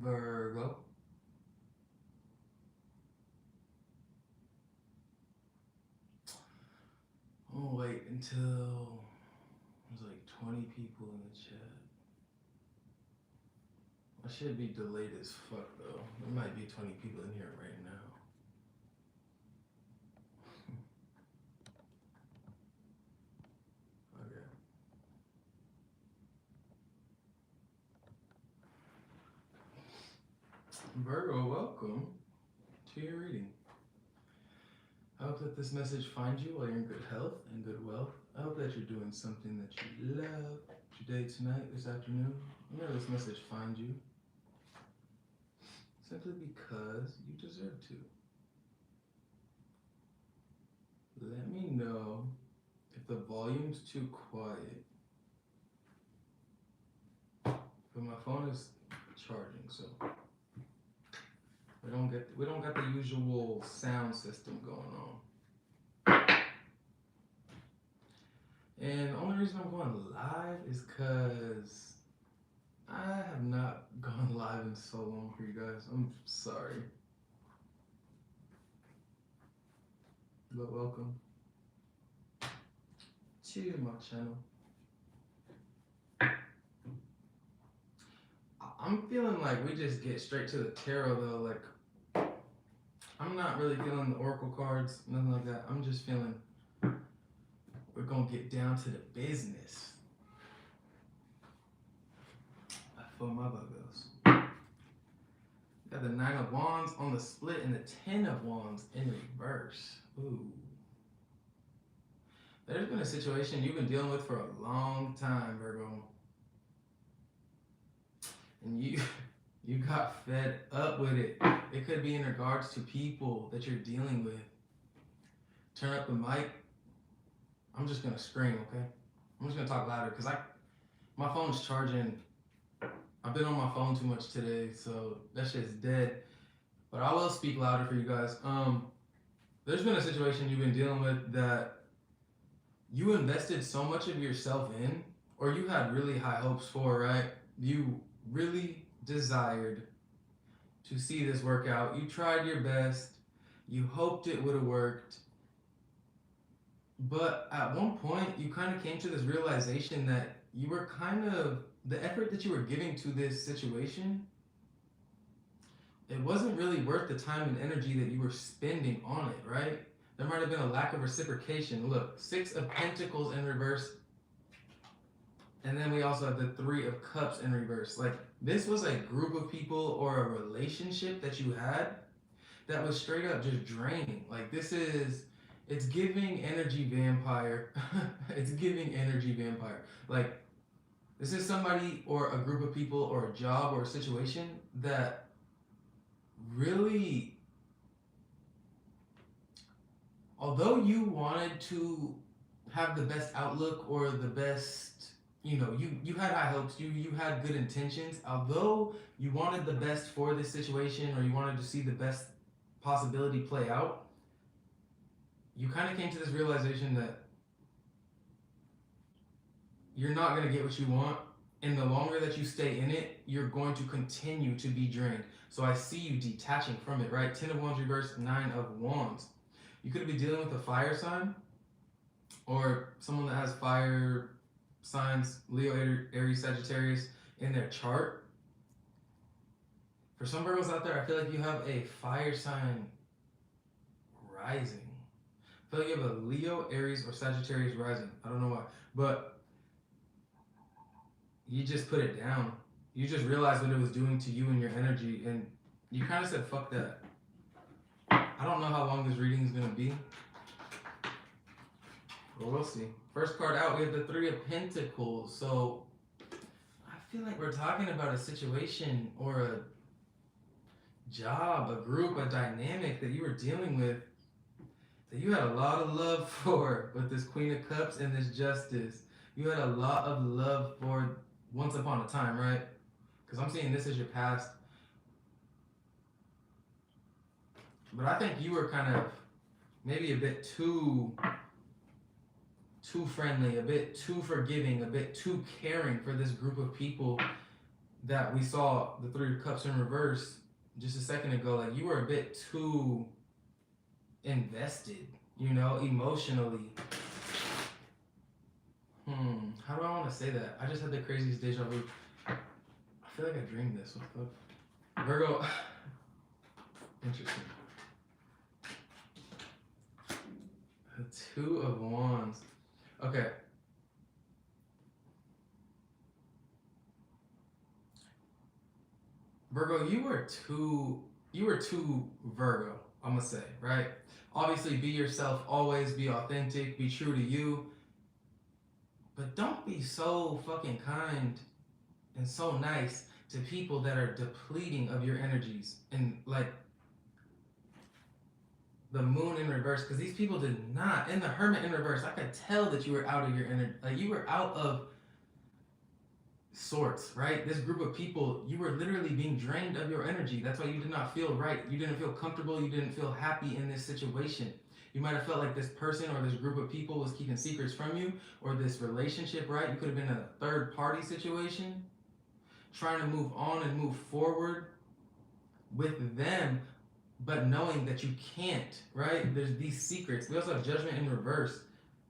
Virgo. I'll wait until there's like 20 people in the chat. I should be delayed as fuck though. There might be 20 people in here right now. Okay. Virgo, welcome to your reading. I hope that this message finds you while you're in good health and good wealth. I hope that you're doing something that you love today, tonight, this afternoon. May this message find you simply because you deserve to. Let me know if the volume's too quiet. But my phone is charging, so we don't got the usual sound system going on. And the only reason I'm going live is because I have not gone live in so long for you guys. I'm sorry. But welcome to my channel. I'm feeling like we just get straight to the tarot though. Like, I'm not really feeling the oracle cards, nothing like that. I'm just feeling we're gonna get down to the business. For my Virgos. Got the 9 of Wands on the split and the 10 of Wands in reverse. Ooh. There's been a situation you've been dealing with for a long time, Virgo. And you got fed up with it. It could be in regards to people that you're dealing with. Turn up the mic. I'm just gonna scream, okay? I'm just gonna talk louder because my phone's charging. I've been on my phone too much today, so that shit's dead. But I will speak louder for you guys. There's been a situation you've been dealing with that you invested so much of yourself in, or you had really high hopes for, right? You really desired to see this work out. You tried your best. You hoped it would have worked. But at one point, you kind of came to this realization that you were the effort that you were giving to this situation, it wasn't really worth the time and energy that you were spending on it, right? There might have been a lack of reciprocation. Look, 6 of Pentacles in reverse. And then we also have the 3 of Cups in reverse. Like, this was a group of people or a relationship that you had that was straight up just draining. Like, it's giving energy vampire. It's giving energy vampire. Like, this is somebody or a group of people or a job or a situation that really, although you wanted to have the best outlook or the best, you had high hopes, you had good intentions, although you wanted the best for this situation or you wanted to see the best possibility play out, you kind of came to this realization that you're not going to get what you want, and the longer that you stay in it, you're going to continue to be drained. So I see you detaching from it, right? 10 of Wands reverse, 9 of Wands. You could be dealing with a fire sign or someone that has fire signs, Leo, Aries, Sagittarius in their chart. For some Virgos out there, I feel like you have a fire sign rising. I feel like you have a Leo, Aries, or Sagittarius rising. I don't know why, but you just put it down. You just realized what it was doing to you and your energy, and you kind of said, fuck that. I don't know how long this reading is going to be, but we'll see. First card out, we have the 3 of Pentacles. So I feel like we're talking about a situation or a job, a group, a dynamic that you were dealing with that you had a lot of love for with this Queen of Cups and this Justice. You had a lot of love for once upon a time, right? Because I'm seeing this as your past. But I think you were kind of maybe a bit too friendly, a bit too forgiving, a bit too caring for this group of people that we saw the Three of Cups in reverse just a second ago. Like you were a bit too invested, emotionally. How do I want to say that? I just had the craziest deja vu. I feel like I dreamed this. What the fuck? Virgo. Interesting. The Two of Wands. Okay. Virgo, you were too Virgo, I'm gonna say, right? Obviously be yourself, always be authentic, be true to you, but don't be so fucking kind and so nice to people that are depleting of your energies. And like the moon in reverse, because these people did not. In the hermit in reverse, I could tell that you were out of your energy. Like you were out of sorts, right? This group of people, you were literally being drained of your energy. That's why you did not feel right. You didn't feel comfortable. You didn't feel happy in this situation. You might have felt like this person or this group of people was keeping secrets from you, or this relationship, right? You could have been in a third party situation, trying to move on and move forward with them, but knowing that you can't, right? There's these secrets. We also have judgment in reverse.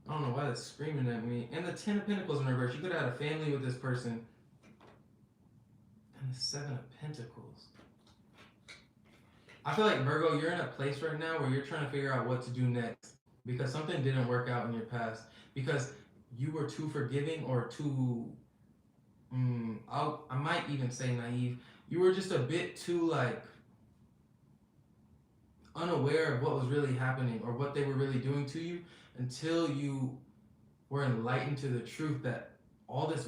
I don't know why that's screaming at me. And the Ten of Pentacles in reverse. You could have had a family with this person. And the Seven of Pentacles. I feel like Virgo, you're in a place right now where you're trying to figure out what to do next because something didn't work out in your past. Because you were too forgiving or too, I might even say naive. You were just a bit too like unaware of what was really happening or what they were really doing to you until you were enlightened to the truth that all this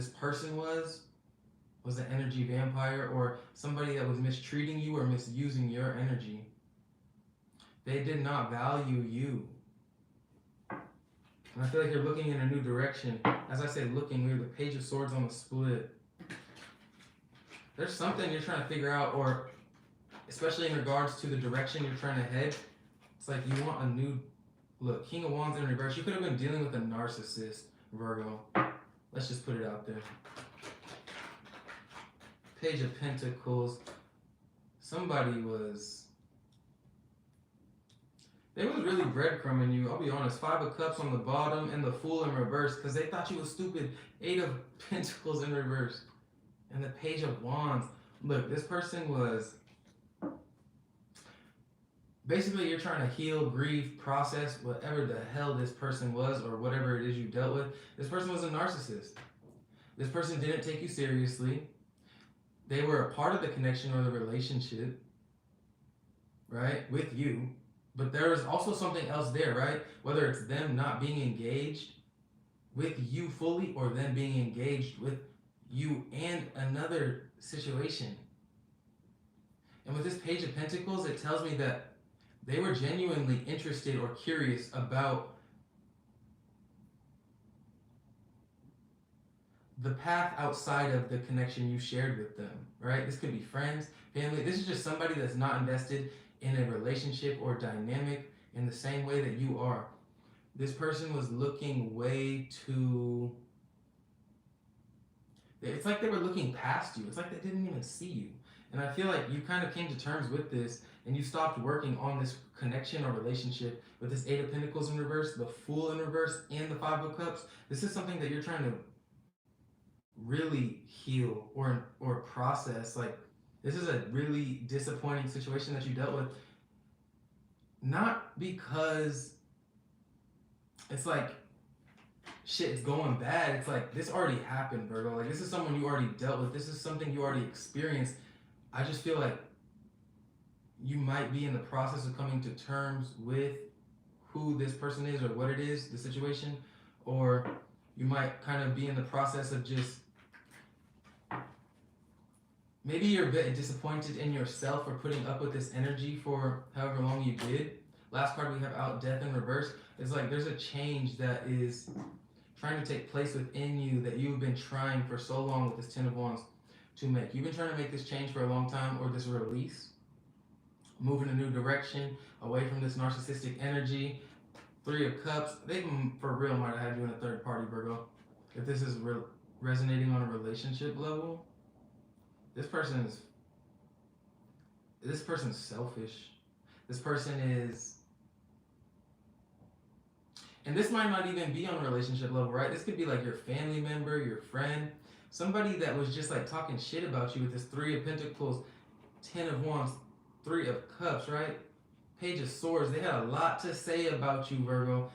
person was an energy vampire or somebody that was mistreating you or misusing your energy. They did not value you. And I feel like you're looking in a new direction. As I said, looking, we have the Page of Swords on the split. There's something you're trying to figure out, or especially in regards to the direction you're trying to head. It's like you want a new look. King of Wands in reverse. You could have been dealing with a narcissist, Virgo. Let's just put it out there. Page of Pentacles. Somebody was. They was really breadcrumbing you. I'll be honest. Five of Cups on the bottom and the Fool in reverse because they thought you was stupid. Eight of Pentacles in reverse. And the Page of Wands. Look, this person was. Basically, you're trying to heal, grieve, process whatever the hell this person was or whatever it is you dealt with. This person was a narcissist. This person didn't take you seriously. They were a part of the connection or the relationship, right, with you. But there is also something else there, right? Whether it's them not being engaged with you fully or them being engaged with you and another situation. And with this Page of Pentacles, it tells me that they were genuinely interested or curious about the path outside of the connection you shared with them, right? This could be friends, family. This is just somebody that's not invested in a relationship or dynamic in the same way that you are. This person was looking way too. It's like they were looking past you. It's like they didn't even see you. And I feel like you kind of came to terms with this and you stopped working on this connection or relationship with this Eight of Pentacles in reverse, the Fool in reverse, and the Five of Cups. This is something that you're trying to really heal or process. Like this is a really disappointing situation that you dealt with, not because it's like shit it's going bad. It's like this already happened, Virgo. Like this is someone you already dealt with. This is something you already experienced. I just feel like you might be in the process of coming to terms with who this person is or what it is, the situation, or you might kind of be in the process of just maybe you're a bit disappointed in yourself for putting up with this energy for however long you did. Last card we have out, Death in reverse. It's like there's a change that is trying to take place within you that you've been trying for so long with this Ten of Wands to make. You've been trying to make this change for a long time, or this release. Move in a new direction, away from this narcissistic energy. Three of Cups. They for real might have had you in a third party, Virgo. If this is resonating on a relationship level. This person is this person's selfish. This person is, and this might not even be on a relationship level, right? This could be like your family member, your friend, somebody that was just like talking shit about you with this Three of Pentacles, Ten of Wands, Three of Cups, right? Page of Swords. They had a lot to say about you, Virgo.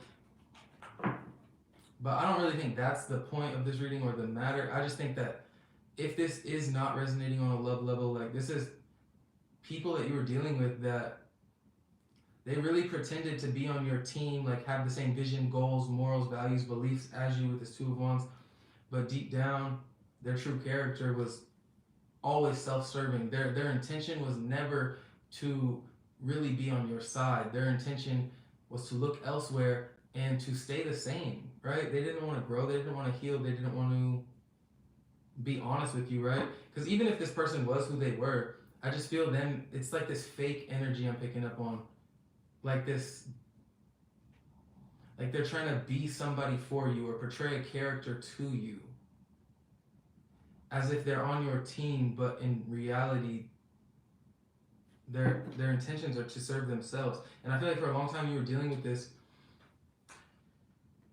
But I don't really think that's the point of this reading or the matter. I just think that if this is not resonating on a love level, like this is people that you were dealing with that they really pretended to be on your team, like have the same vision, goals, morals, values, beliefs as you with this Two of Wands. But deep down, their true character was always self-serving. Their intention was never to really be on your side. Their intention was to look elsewhere and to stay the same, right? They didn't want to grow, they didn't want to heal, they didn't want to be honest with you, right? Because even if this person was who they were, I just feel them, it's like this fake energy I'm picking up on. Like this, like they're trying to be somebody for you or portray a character to you as if they're on your team, but in reality, their intentions are to serve themselves. And I feel like for a long time you were dealing with this.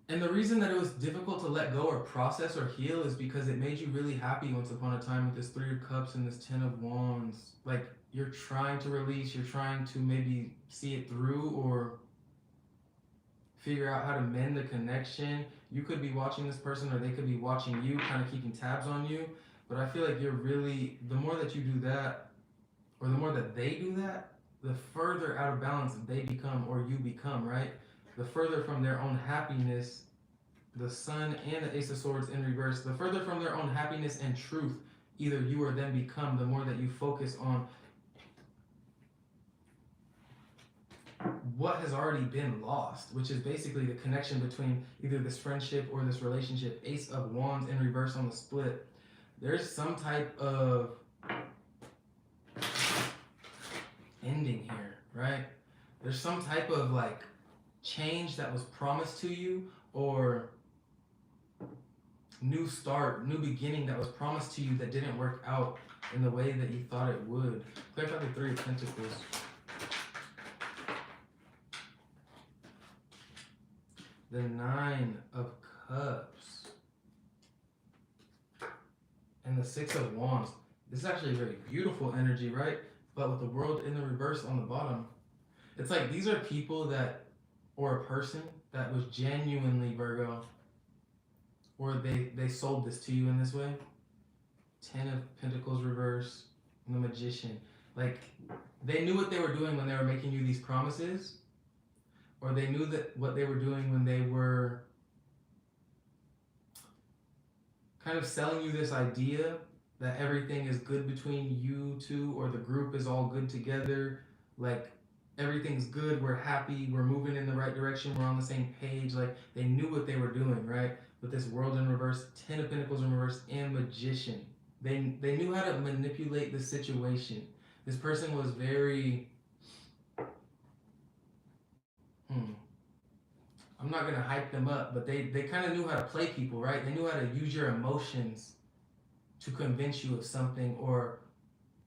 And the reason that it was difficult to let go or process or heal is because it made you really happy once upon a time with this Three of Cups and this Ten of Wands. Like you're trying to release, you're trying to maybe see it through or figure out how to mend the connection. You could be watching this person or they could be watching you, kind of keeping tabs on you. But I feel like you're really, the more that you do that, or the more that they do that, the further out of balance they become or you become, right? The further from their own happiness, the Sun and the Ace of Swords in reverse, the further from their own happiness and truth, either you or them become, the more that you focus on what has already been lost, which is basically the connection between either this friendship or this relationship. Ace of Wands in reverse on the split. There's some type of ending here, right? There's some type of like change that was promised to you or new start, new beginning that was promised to you that didn't work out in the way that you thought it would. Clarify the Three of Pentacles. The Nine of Cups. And the Six of Wands. This is actually a very beautiful energy, right? But with the World in the reverse on the bottom. It's like these are people that, or a person that was genuinely Virgo, or they sold this to you in this way. Ten of Pentacles reverse, and the Magician. Like, they knew what they were doing when they were making you these promises, or they knew that what they were doing when they were kind of selling you this idea that everything is good between you two, or the group is all good together. Like, everything's good, we're happy, we're moving in the right direction, we're on the same page. Like, they knew what they were doing, right? With this World in reverse, Ten of Pentacles in reverse, and Magician. They knew how to manipulate the situation. This person was very, I'm not gonna hype them up, but they kind of knew how to play people, right? They knew how to use your emotions to convince you of something or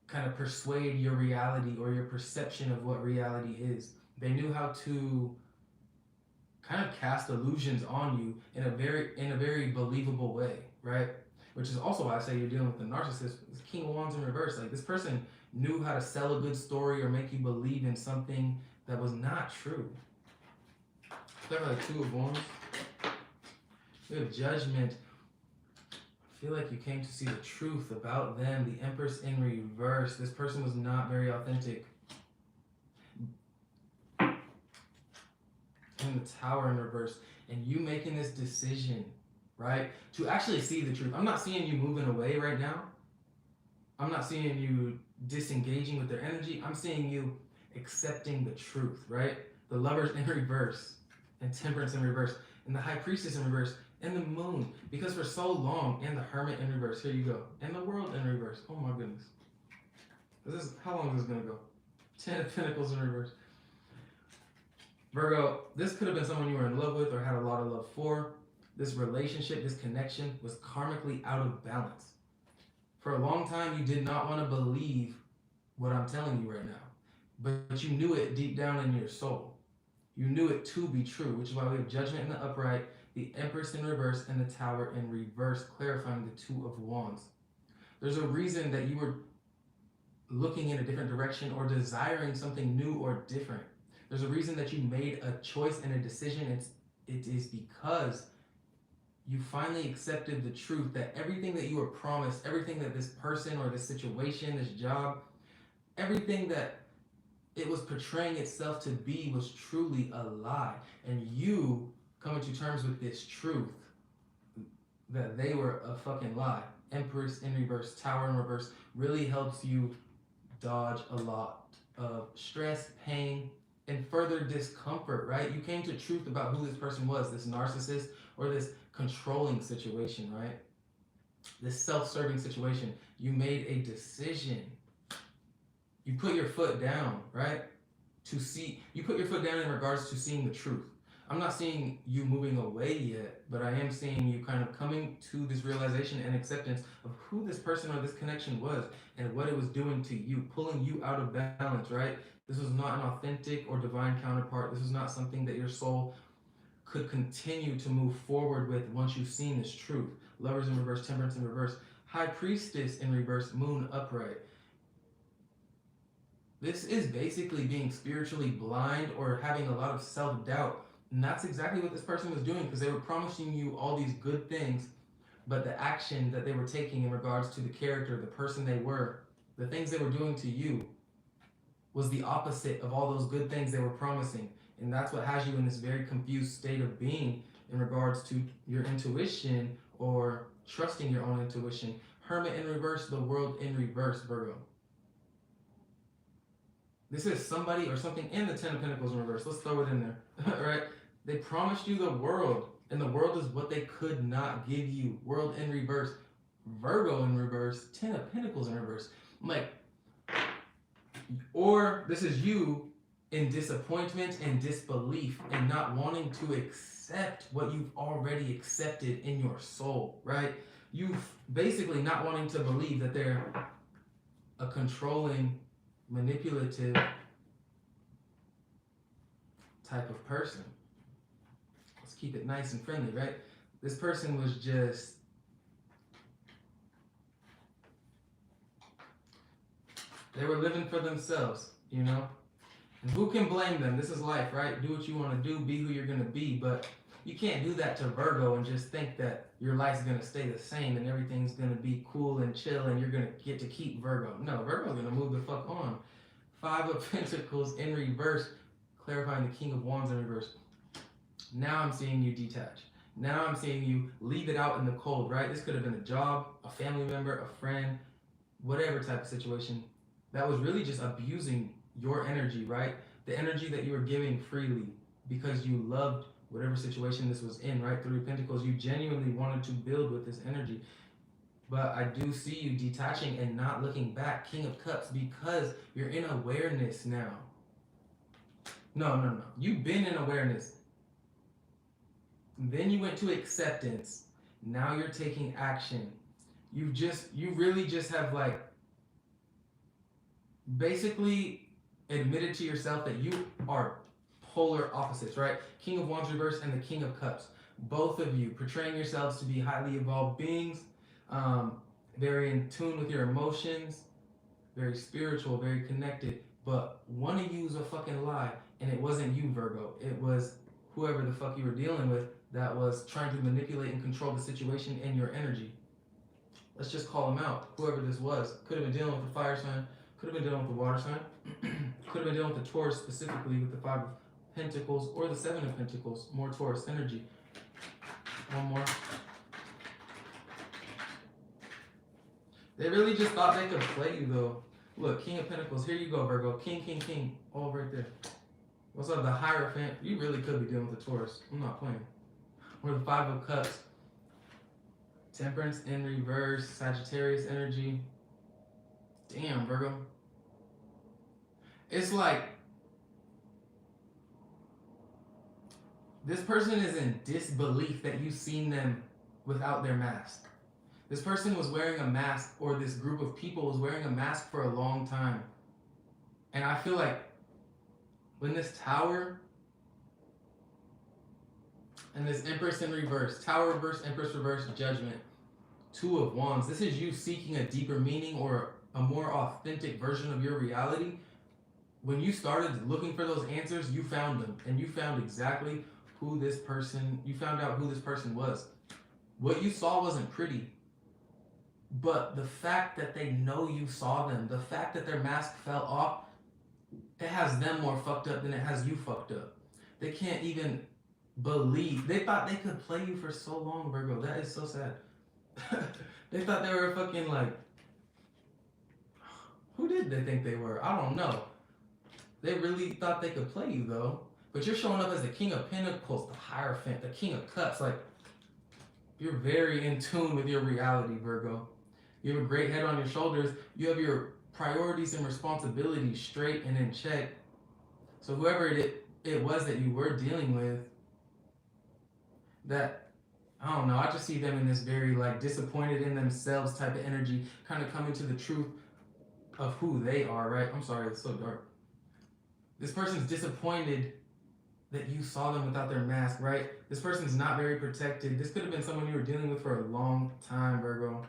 kind of persuade your reality or your perception of what reality is. They knew how to kind of cast illusions on you in a very believable way, right? Which is also why I say you're dealing with a narcissist. It's King of Wands in reverse. Like, this person knew how to sell a good story or make you believe in something that was not true. Clever, like Two of Wands. We have Judgment. I feel like you came to see the truth about them. The Empress in reverse. This person was not very authentic. And the Tower in reverse. And you making this decision, right, to actually see the truth. I'm not seeing you moving away right now. I'm not seeing you disengaging with their energy. I'm seeing you accepting the truth, right? The Lovers in reverse. And Temperance in reverse. And the High Priestess in reverse. And the Moon, because for so long, and the Hermit in reverse. Here you go. And the World in reverse. Oh my goodness. This is, how long is this gonna go? Ten of Pentacles in reverse. Virgo, this could have been someone you were in love with or had a lot of love for. This relationship, this connection was karmically out of balance. For a long time, you did not want to believe what I'm telling you right now, but you knew it deep down in your soul. You knew it to be true, which is why we have Judgment in the upright, the Empress in reverse, and the Tower in reverse, clarifying the Two of Wands. There's a reason that you were looking in a different direction or desiring something new or different. There's a reason that you made a choice and a decision. It is because you finally accepted the truth that everything that you were promised, everything that this person or this situation, this job, everything that it was portraying itself to be was truly a lie. And you coming to terms with this truth that they were a fucking lie. Empress in reverse, Tower in reverse really helps you dodge a lot of stress, pain, and further discomfort, right? You came to truth about who this person was, this narcissist or this controlling situation, right? This self-serving situation. You made a decision. You put your foot down, right? You put your foot down in regards to seeing the truth. I'm not seeing you moving away yet, but I am seeing you kind of coming to this realization and acceptance of who this person or this connection was and what it was doing to you, pulling you out of balance, right? This was not an authentic or divine counterpart. This was not something that your soul could continue to move forward with once you've seen this truth. Lovers in reverse, Temperance in reverse, High Priestess in reverse, Moon upright. This is basically being spiritually blind or having a lot of self doubt. And that's exactly what this person was doing because they were promising you all these good things, but the action that they were taking in regards to the character, the person they were, the things they were doing to you was the opposite of all those good things they were promising. And that's what has you in this very confused state of being in regards to your intuition or trusting your own intuition. Hermit in reverse, the World in reverse, Virgo. This is somebody or something in the Ten of Pentacles in reverse. Let's throw it in there, right? They promised you the world, and the world is what they could not give you. World in reverse, Virgo in reverse, Ten of Pentacles in reverse. I'm like, or this is you in disappointment and disbelief and not wanting to accept what you've already accepted in your soul, right? You basically not wanting to believe that they're a controlling, manipulative type of person. Let's keep it nice and friendly, right? This person was just they were living for themselves, you know? And who can blame them? This is life, right? Do what you want to do, be who you're going to be, but you can't do that to Virgo and just think that your life's going to stay the same and everything's going to be cool and chill and you're going to get to keep Virgo. No, Virgo's going to move the fuck on. Five of Pentacles in reverse, clarifying the King of Wands in reverse. Now I'm seeing you detach. Now I'm seeing you leave it out in the cold, right? This could have been a job, a family member, a friend, whatever type of situation that was really just abusing your energy, right? The energy that you were giving freely because you loved whatever situation this was in, right? Three of Pentacles, you genuinely wanted to build with this energy. But I do see you detaching and not looking back. King of Cups, because you're in awareness now. No. You've been in awareness. Then you went to acceptance. Now you're taking action. You really just have like basically admitted to yourself that you are polar opposites, right? King of Wands reverse and the King of Cups. Both of you portraying yourselves to be highly evolved beings, very in tune with your emotions, very spiritual, very connected. But one of you is a fucking lie, and it wasn't you, Virgo. It was whoever the fuck you were dealing with that was trying to manipulate and control the situation and your energy. Let's just call them out. Whoever this was could have been dealing with the fire sign, could have been dealing with the water sign, could have been dealing with the Taurus specifically with the Five of Pentacles or the Seven of Pentacles, more Taurus energy. One more. They really just thought they could play you though. Look, King of Pentacles, here you go, Virgo. King. All right there. What's up, the Hierophant? You really could be dealing with the Taurus. I'm not playing. Or the Five of Cups. Temperance in reverse, Sagittarius energy. Damn, Virgo. It's like this person is in disbelief that you've seen them without their mask. This person was wearing a mask, or this group of people was wearing a mask for a long time. And I feel like when this tower and this Empress in reverse, tower reverse, Empress reverse, judgment, Two of Wands, this is you seeking a deeper meaning or a more authentic version of your reality. When you started looking for those answers, you found them, and you found exactly who this person, you found out who this person was. What you saw wasn't pretty, but the fact that they know you saw them, the fact that their mask fell off, it has them more fucked up than it has you fucked up. They can't even believe. They thought they could play you for so long, Virgo. That is so sad. They thought they were fucking like. Who did they think they were? I don't know. They really thought they could play you though. But you're showing up as the King of Pentacles, the Hierophant, the King of Cups. Like, you're very in tune with your reality, Virgo. You have a great head on your shoulders. You have your priorities and responsibilities straight and in check. So whoever it was that you were dealing with, that, I don't know, I just see them in this very like disappointed in themselves type of energy, kind of coming to the truth of who they are, right? I'm sorry, it's so dark. This person's disappointed that you saw them without their mask, right? This person's not very protected. This could have been someone you were dealing with for a long time, Virgo.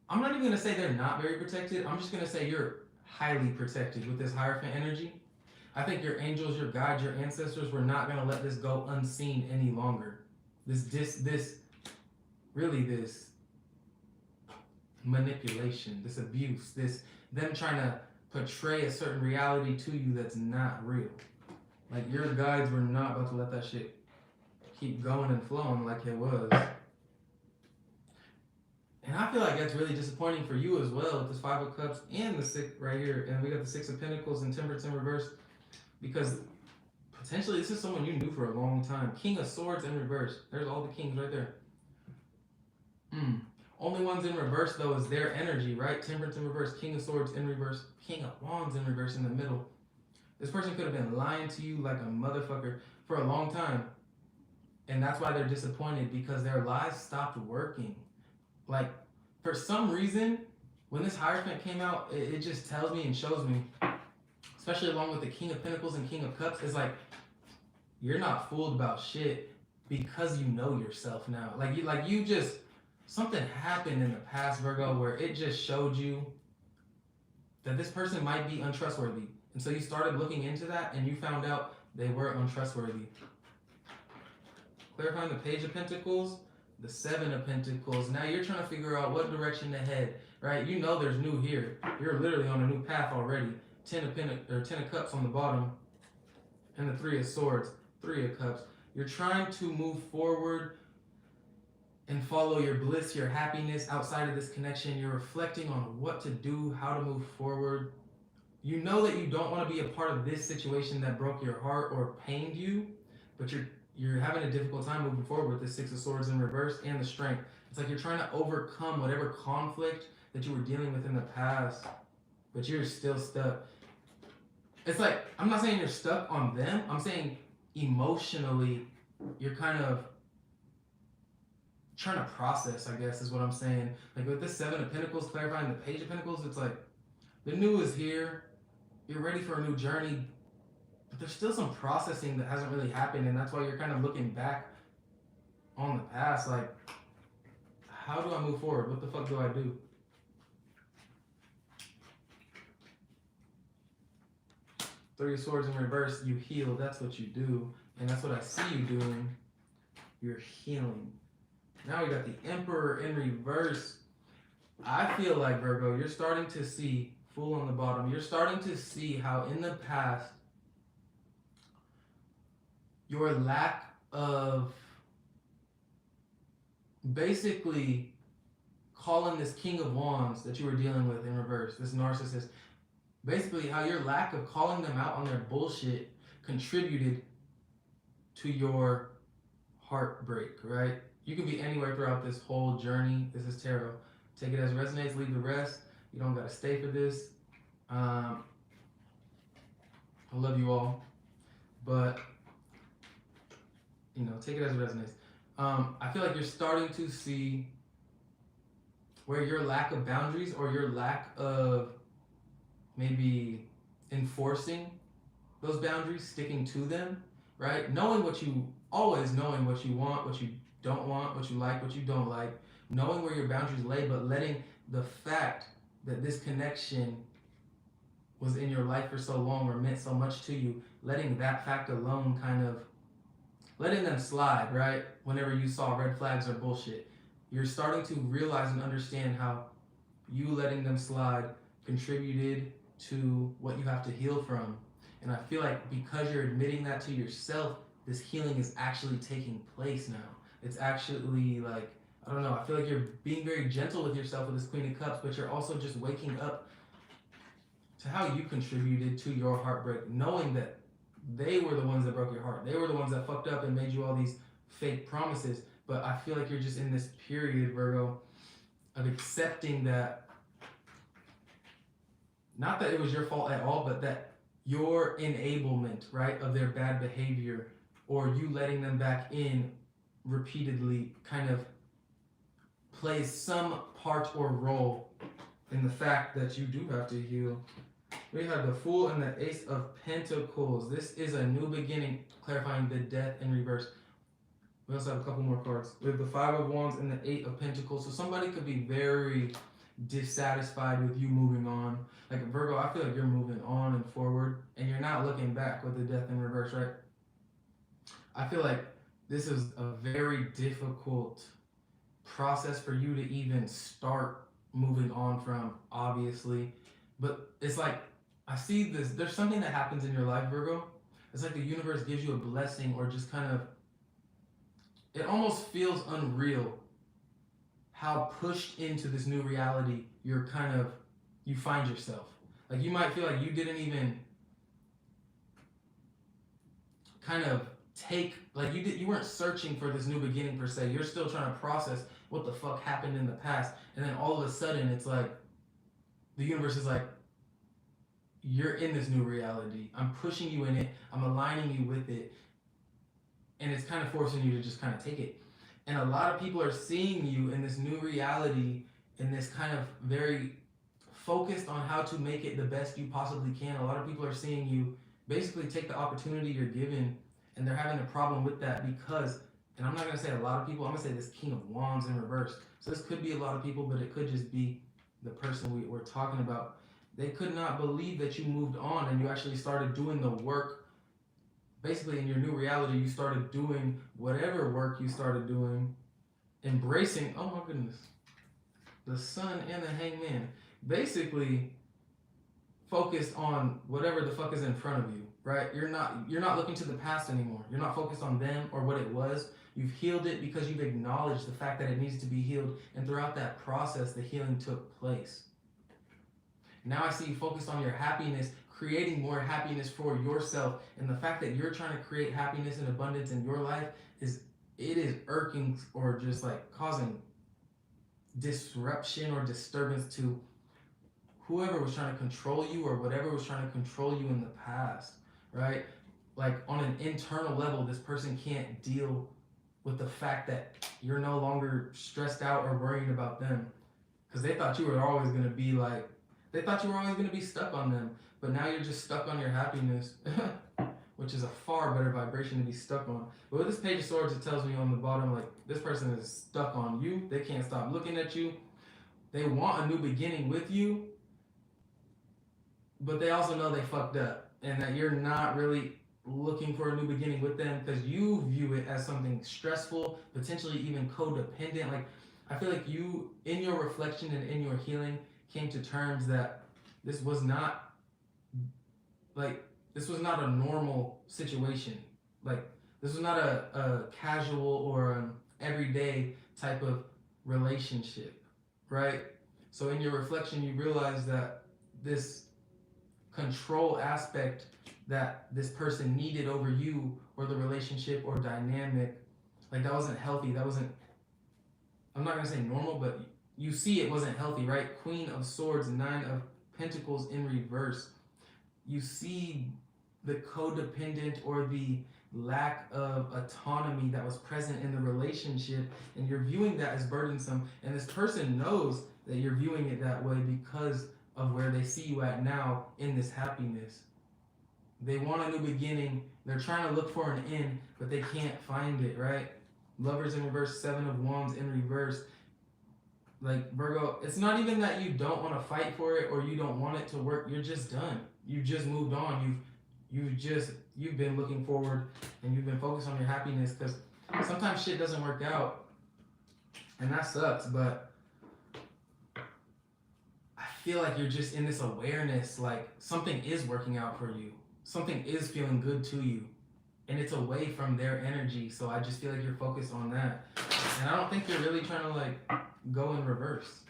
I'm not even going to say they're not very protected. I'm just going to say you're highly protected with this Hierophant energy. I think your angels, your guides, your ancestors were not going to let this go unseen any longer. This manipulation, this abuse, this them trying to portray a certain reality to you that's not real. Like, your guides were not about to let that shit keep going and flowing like it was. And I feel like that's really disappointing for you as well with this Five of Cups and the Six right here. And we got the Six of Pentacles and Temperance in reverse. Because potentially this is someone you knew for a long time. King of Swords in reverse. There's all the kings right there. Only ones in reverse though is their energy, right? Temperance in reverse, King of Swords in reverse, King of Wands in reverse in the middle. This person could have been lying to you like a motherfucker for a long time. And that's why they're disappointed, because their lies stopped working. Like, for some reason, when this Hierophant came out, it just tells me and shows me, especially along with the King of Pentacles and King of Cups, it's like, you're not fooled about shit because you know yourself now. Like you just, something happened in the past, Virgo, where it just showed you that this person might be untrustworthy. And so you started looking into that and you found out they were untrustworthy. Clarifying the Page of Pentacles, the Seven of Pentacles. Now you're trying to figure out what direction to head, right? You know there's new here. You're literally on a new path already. Ten of Cups on the bottom, and the Three of Swords, Three of Cups. You're trying to move forward and follow your bliss, your happiness outside of this connection. You're reflecting on what to do, how to move forward. You know that you don't want to be a part of this situation that broke your heart or pained you, but you're having a difficult time moving forward with the Six of Swords in reverse and the Strength. It's like you're trying to overcome whatever conflict that you were dealing with in the past, but you're still stuck. It's like, I'm not saying you're stuck on them. I'm saying emotionally, you're kind of trying to process, I guess, is what I'm saying. Like with this Seven of Pentacles, clarifying the Page of Pentacles, it's like, the new is here. You're ready for a new journey, but there's still some processing that hasn't really happened, and that's why you're kind of looking back on the past, like, how do I move forward? What the fuck do I do? Three of Swords in reverse, you heal. That's what you do, and that's what I see you doing. You're healing. Now we got the Emperor in reverse. I feel like, Virgo, you're starting to see, Fool on the bottom, you're starting to see how in the past, your lack of basically calling this King of Wands that you were dealing with in reverse, this narcissist, basically how your lack of calling them out on their bullshit contributed to your heartbreak, right? You can be anywhere throughout this whole journey. This is tarot. Take it as it resonates, leave the rest. You don't gotta stay for this. I love you all, but you know, take it as it resonates. I feel like you're starting to see where your lack of boundaries or your lack of maybe enforcing those boundaries, sticking to them, right? Knowing what you always knowing what you want, what you don't want, what you like, what you don't like, knowing where your boundaries lay, but letting the fact that this connection was in your life for so long or meant so much to you, letting that fact alone kind of letting them slide, right? Whenever you saw red flags or bullshit, you're starting to realize and understand how you letting them slide contributed to what you have to heal from. And I feel like because you're admitting that to yourself, this healing is actually taking place now. It's actually like, I don't know, I feel like you're being very gentle with yourself with this Queen of Cups, but you're also just waking up to how you contributed to your heartbreak, knowing that they were the ones that broke your heart. They were the ones that fucked up and made you all these fake promises. But I feel like you're just in this period, Virgo, of accepting that, not that it was your fault at all, but that your enablement, right, of their bad behavior or you letting them back in repeatedly kind of plays some part or role in the fact that you do have to heal. We have the Fool and the Ace of Pentacles. This is a new beginning, clarifying the Death in reverse. We also have a couple more cards. We have the Five of Wands and the Eight of Pentacles. So somebody could be very dissatisfied with you moving on. Like Virgo, I feel like you're moving on and forward, and you're not looking back with the Death in reverse, right? I feel like this is a very difficult process for you to even start moving on from, obviously. But it's like, I see this, there's something that happens in your life, Virgo. It's like the universe gives you a blessing, or just kind of, it almost feels unreal how pushed into this new reality you're kind of, you find yourself. Like you might feel like you didn't even kind of take, like you weren't searching for this new beginning per se. You're still trying to process what the fuck happened in the past, and then all of a sudden it's like the universe is like, you're in this new reality. I'm pushing you in it. I'm aligning you with it, and it's kind of forcing you to just kind of take it. And a lot of people are seeing you in this new reality, in this kind of very focused on how to make it the best you possibly can. A lot of people are seeing you basically take the opportunity you're given, and they're having a problem with that because, and I'm not going to say a lot of people, I'm going to say this King of Wands in reverse. So this could be a lot of people, but it could just be the person we're talking about. They could not believe that you moved on and you actually started doing the work. Basically, in your new reality, you started doing whatever work you started doing, embracing, oh my goodness, the Sun and the Hangman. Basically, focused on whatever the fuck is in front of you, right? You're not looking to the past anymore. You're not focused on them or what it was. You've healed it because you've acknowledged the fact that it needs to be healed, and throughout that process, the healing took place. Now I see you focused on your happiness, creating more happiness for yourself, and the fact that you're trying to create happiness and abundance in your life is irking or just like causing disruption or disturbance to whoever was trying to control you or whatever was trying to control you in the past, right? Like on an internal level, this person can't deal with the fact that you're no longer stressed out or worrying about them, because they thought you were always going to be like, they thought you were always going to be stuck on them, but now you're just stuck on your happiness, which is a far better vibration to be stuck on. But with this Page of Swords, it tells me on the bottom, like, this person is stuck on you. They can't stop looking at you. They want a new beginning with you, but they also know they fucked up and that you're not really looking for a new beginning with them because you view it as something stressful, potentially even codependent. Like, I feel like you, in your reflection and in your healing, came to terms that this was not this was not a normal situation. Like, this was not a casual or an everyday type of relationship, right? So in your reflection, you realize that this control aspect that this person needed over you or the relationship or dynamic, like, that wasn't healthy. That wasn't, I'm not going to say normal, but you see it wasn't healthy, right? Queen of Swords, Nine of Pentacles in reverse. You see the codependent or the lack of autonomy that was present in the relationship, and you're viewing that as burdensome, and this person knows that you're viewing it that way because of where they see you at now in this happiness. They want a new beginning. They're trying to look for an end, but they can't find it, right? Lovers in reverse, Seven of Wands in reverse. Like Virgo, it's not even that you don't want to fight for it or you don't want it to work. You're just done. You've just moved on. You've been looking forward and you've been focused on your happiness because sometimes shit doesn't work out and that sucks. But I feel like you're just in this awareness, like something is working out for you. Something is feeling good to you. And it's away from their energy. So I just feel like you're focused on that. And I don't think you're really trying to like go in reverse.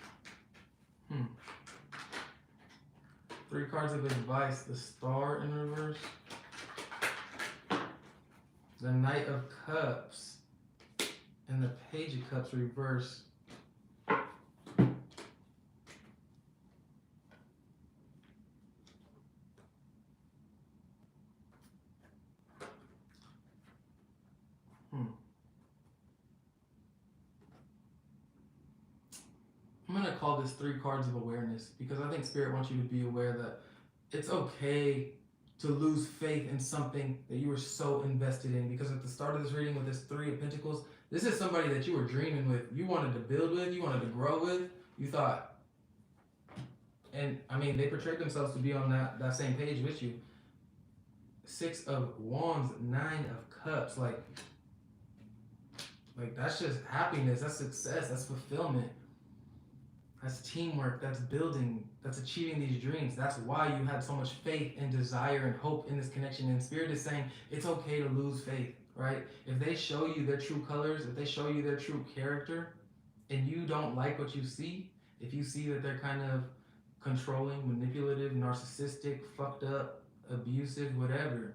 3 cards of advice. The Star in reverse. The Knight of Cups. And the Page of Cups reverse. I'm going to call this 3 cards of awareness because I think Spirit wants you to be aware that it's okay to lose faith in something that you were so invested in. Because at the start of this reading with this 3 of Pentacles, this is somebody that you were dreaming with, you wanted to build with, you wanted to grow with, you thought. And I mean, they portrayed themselves to be on that same page with you. 6 of Wands, 9 of Cups, like that's just happiness, that's success, that's fulfillment. That's teamwork, that's building, that's achieving these dreams. That's why you had so much faith and desire and hope in this connection. And Spirit is saying it's okay to lose faith, right? If they show you their true colors, if they show you their true character, and you don't like what you see, if you see that they're kind of controlling, manipulative, narcissistic, fucked up, abusive, whatever,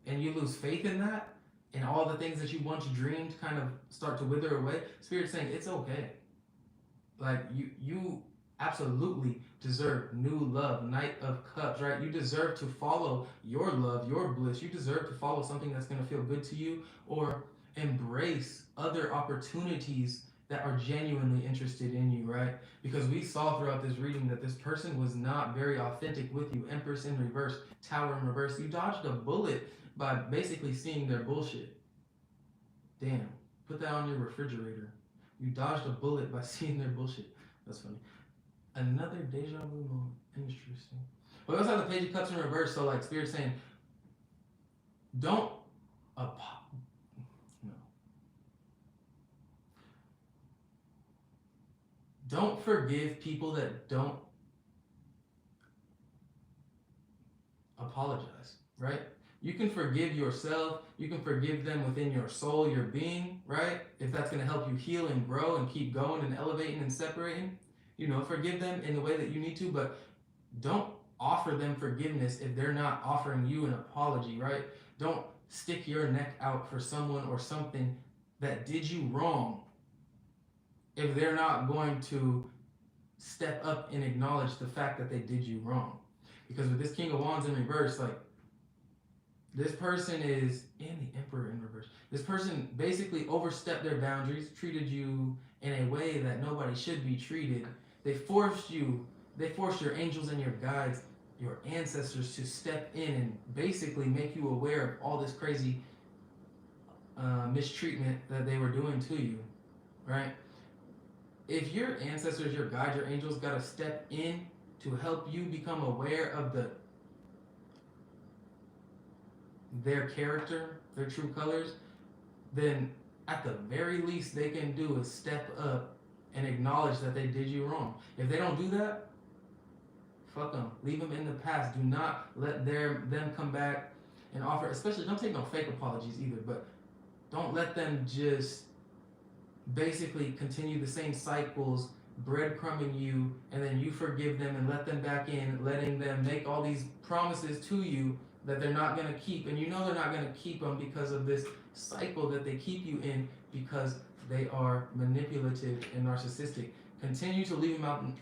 and you lose faith in that, and all the things that you once dreamed kind of start to wither away, Spirit's saying it's okay. Like you absolutely deserve new love, Knight of Cups, right? You deserve to follow your love, your bliss. You deserve to follow something that's going to feel good to you or embrace other opportunities that are genuinely interested in you, right? Because we saw throughout this reading that this person was not very authentic with you. Empress in reverse, Tower in reverse. You dodged a bullet by basically seeing their bullshit. Damn, put that on your refrigerator. You dodged a bullet by seeing their bullshit. That's funny. Another deja vu moment. Interesting. But we also have the Page of Cups in reverse. So like Spirit saying, don't don't forgive people that don't apologize, right? You can forgive yourself. You can forgive them within your soul, your being, right? If that's going to help you heal and grow and keep going and elevating and separating, forgive them in the way that you need to, but don't offer them forgiveness if they're not offering you an apology, right? Don't stick your neck out for someone or something that did you wrong if they're not going to step up and acknowledge the fact that they did you wrong. Because with this King of Wands in reverse, like, this person is, and the Emperor in reverse, this person basically overstepped their boundaries, treated you in a way that nobody should be treated. They forced your angels and your guides, your ancestors to step in and basically make you aware of all this crazy mistreatment that they were doing to you, right? If your ancestors, your guides, your angels got to step in to help you become aware of their character, their true colors, then at the very least they can do is step up and acknowledge that they did you wrong. If they don't do that, fuck them. Leave them in the past. Do not let them come back and offer, especially don't take no fake apologies either, but don't let them just basically continue the same cycles, breadcrumbing you, and then you forgive them and let them back in, letting them make all these promises to you that they're not going to keep, and they're not going to keep them because of this cycle that they keep you in because they are manipulative and narcissistic. Continue to leave them out in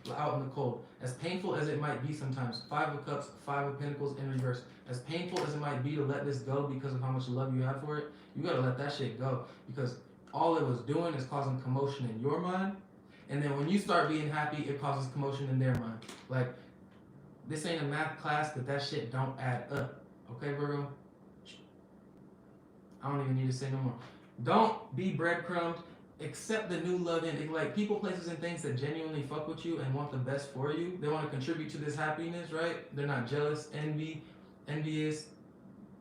the cold. As painful as it might be sometimes, 5 of Cups, 5 of Pentacles in reverse, as painful as it might be to let this go because of how much love you have for it, you got to let that shit go because all it was doing is causing commotion in your mind And then when you start being happy, it causes commotion in their mind. Like, this ain't a math class, but that shit don't add up. Okay, Virgo? I don't even need to say no more. Don't be breadcrumbed. Accept the new love in like people, places, and things that genuinely fuck with you and want the best for you. They want to contribute to this happiness, right? They're not jealous, envious.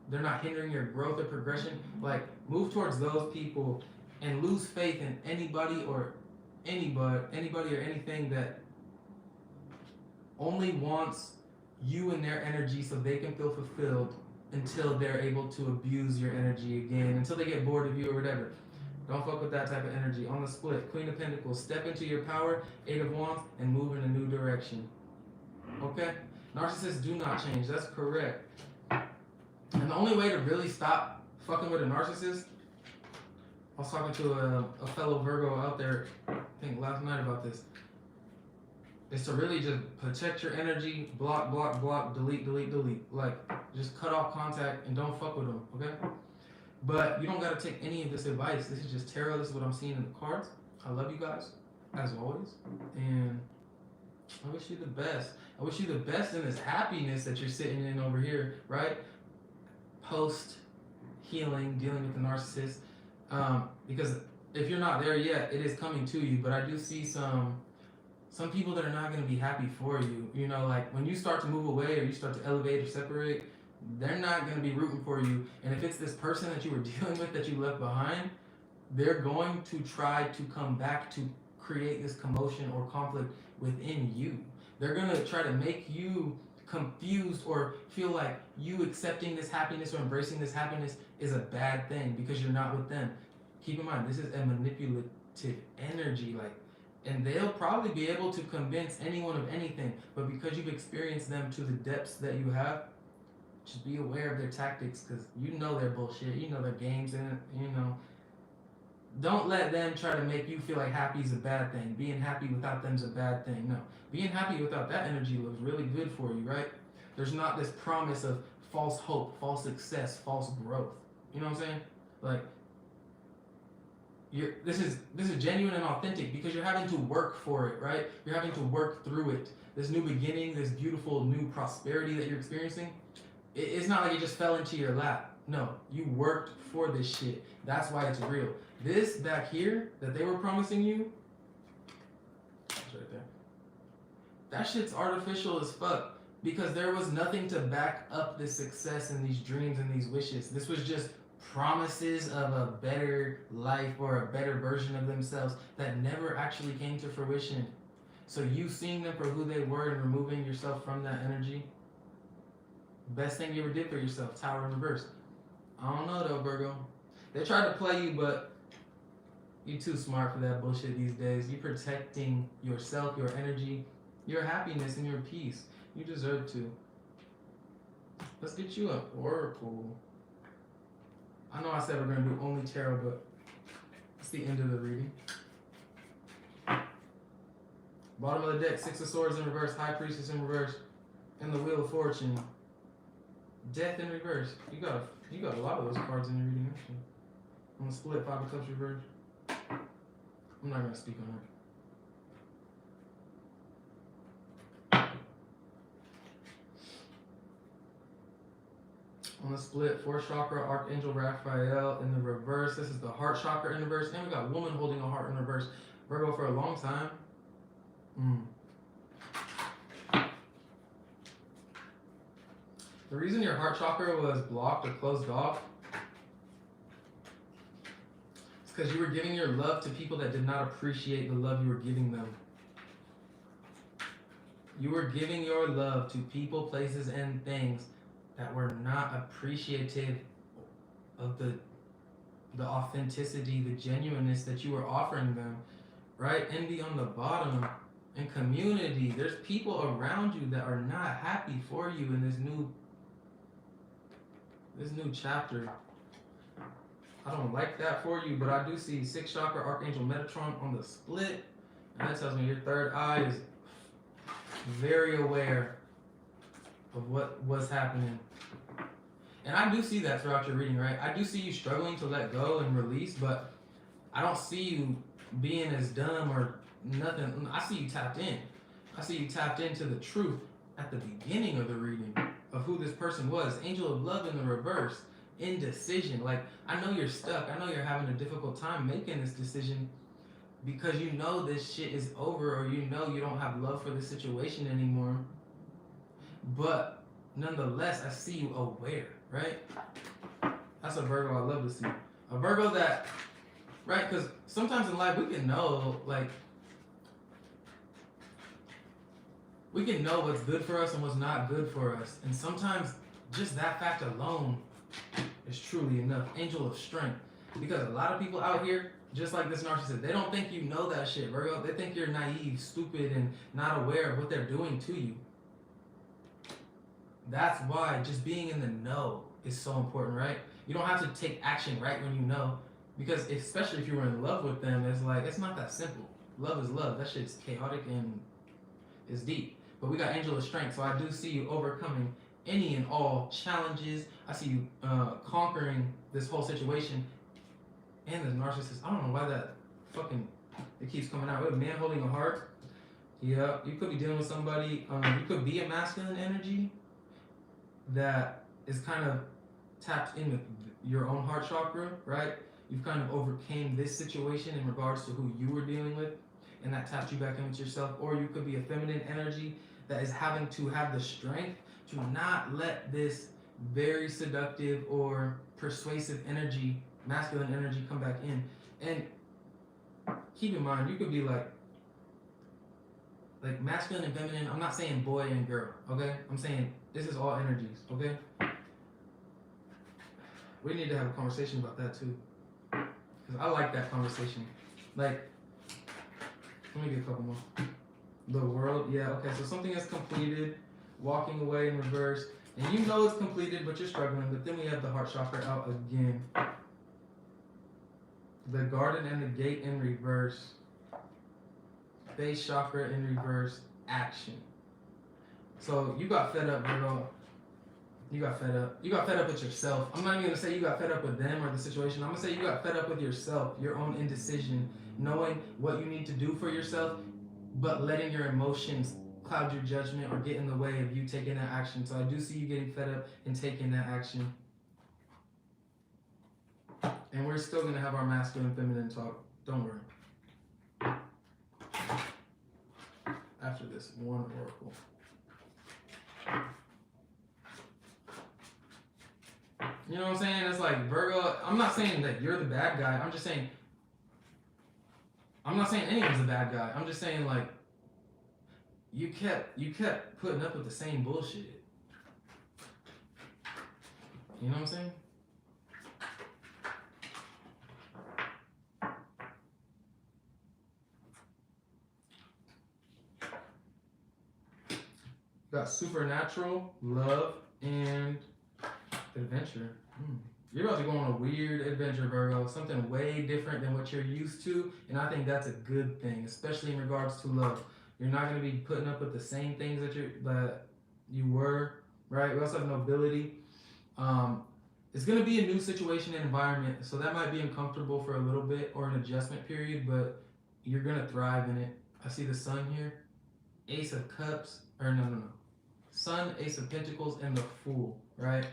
They're not hindering your growth or progression. Like, move towards those people and lose faith in anybody or anything that only wants you and their energy so they can feel fulfilled until they're able to abuse your energy again, until they get bored of you or whatever. Don't fuck with that type of energy. On the split, Queen of Pentacles, step into your power, Eight of Wands, and move in a new direction. Okay? Narcissists do not change. That's correct. And the only way to really stop fucking with a narcissist, I was talking to a fellow Virgo out there, I think last night about this, is to really just protect your energy, block, delete. Like, just cut off contact and don't fuck with them, okay? But you don't gotta take any of this advice. This is just tarot. This is what I'm seeing in the cards. I love you guys, as always. And I wish you the best. I wish you the best in this happiness that you're sitting in over here, right? Post healing, dealing with the narcissist. Because if you're not there yet, it is coming to you. But I do see some people that are not going to be happy for you. You know, like when you start to move away or you start to elevate or separate, they're not going to be rooting for you. And if it's this person that you were dealing with that you left behind, they're going to try to come back to create this commotion or conflict within you. They're going to try to make you confused or feel like you accepting this happiness or embracing this happiness is a bad thing because you're not with them. Keep in mind, this is a manipulative energy, like, and they'll probably be able to convince anyone of anything, but because you've experienced them to the depths that you have, just be aware of their tactics, because you know their bullshit, you know their games, and you know, don't let them try to make you feel like happy is a bad thing. Being happy without them is a bad thing. No, being happy without that energy looks really good for you, right? There's not this promise of false hope, false success, false growth. You know what I'm saying? Like, this is genuine and authentic because you're having to work for it, right? You're having to work through it. This new beginning, this beautiful new prosperity that you're experiencing, it's not like it just fell into your lap. No, you worked for this shit. That's why it's real. This back here that they were promising you, it's right there. That shit's artificial as fuck because there was nothing to back up this success and these dreams and these wishes. This was just promises of a better life or a better version of themselves that never actually came to fruition. So you seeing them for who they were and removing yourself from that energy, best thing you ever did for yourself. Tower in reverse. I don't know though, Virgo. They tried to play you, but you're too smart for that bullshit these days. You're protecting yourself, your energy, your happiness, and your peace. You deserve to. Let's get you an oracle. I know I said we're going to do only tarot, but it's the end of the reading. Bottom of the deck, Six of Swords in reverse, High Priestess in reverse, and the Wheel of Fortune. Death in reverse. You got a lot of those cards in your reading, actually. I'm going to split Five of Cups reverse. I'm not going to speak on it. On the split, Fourth Chakra, Archangel Raphael in the reverse. This is the Heart Chakra in reverse. And we got Woman holding a heart in reverse. Virgo for a long time. The reason your Heart Chakra was blocked or closed off is because you were giving your love to people that did not appreciate the love you were giving them. You were giving your love to people, places, and things that were not appreciative of the authenticity, the genuineness that you were offering them, right? Envy on the bottom. And community. There's people around you that are not happy for you in this new chapter. I don't like that for you, but I do see Sixth Chakra, Archangel Metatron on the split. And that tells me your third eye is very aware of what was happening. And I do see that throughout your reading, right? I do see you struggling to let go and release, but I don't see you being as dumb or nothing. I see you tapped in. I see you tapped into the truth at the beginning of the reading of who this person was. Angel of Love in the reverse. Indecision. Like, I know you're stuck. I know you're having a difficult time making this decision because you know this shit is over, or you know you don't have love for the situation anymore. But nonetheless, I see you aware, right? That's a Virgo I love to see. A Virgo that, right? Because sometimes in life we can know, like, we can know what's good for us and what's not good for us. And sometimes just that fact alone is truly enough. Angel of strength. Because a lot of people out here, just like this narcissist, they don't think you know that shit, Virgo. They think you're naive, stupid, and not aware of what they're doing to you. That's why just being in the know is so important, right? You don't have to take action right when you know. Because especially if you were in love with them, it's like, it's not that simple. Love is love. That shit's chaotic and it's deep. But we got Angel of Strength, so I do see you overcoming any and all challenges. I see you conquering this whole situation. And the narcissist, I don't know why that fucking, it keeps coming out. We have a man holding a heart. Yeah, you could be dealing with somebody, you could be a masculine energy that is kind of tapped in with your own heart chakra, right? You've kind of overcame this situation in regards to who you were dealing with, and that tapped you back in with yourself. Or you could be a feminine energy that is having to have the strength to not let this very seductive or persuasive energy, masculine energy, come back in. And keep in mind, you could be like masculine and feminine. I'm not saying boy and girl, okay? I'm saying this is all energies, okay? We need to have a conversation about that too, because I like that conversation. Like, let me get a couple more. The world, yeah, okay, so something is completed, walking away in reverse, and you know it's completed, but you're struggling. But then we have the heart chakra out again. The garden and the gate in reverse. Base chakra in reverse, action. So you got fed up, Virgo. You got fed up. You got fed up with yourself. I'm not even gonna say you got fed up with them or the situation. I'm gonna say you got fed up with yourself, your own indecision, knowing what you need to do for yourself, but letting your emotions cloud your judgment or get in the way of you taking that action. So I do see you getting fed up and taking that action. And we're still gonna have our masculine feminine talk. Don't worry. After this one oracle. You know what I'm saying? It's like, Virgo, I'm not saying that you're the bad guy. I'm just saying, I'm not saying anyone's a bad guy. I'm just saying, like, you kept putting up with the same bullshit. You know what I'm saying? You got supernatural, love, and adventure. You're about to go on a weird adventure, Virgo. Something way different than what you're used to, and I think that's a good thing, especially in regards to love. You're not going to be putting up with the same things that you were, right? We also have nobility. It's going to be a new situation and environment, so that might be uncomfortable for a little bit or an adjustment period, but you're going to thrive in it. I see the sun here, Ace of Cups, or no. Sun, Ace of Pentacles, and the Fool, right?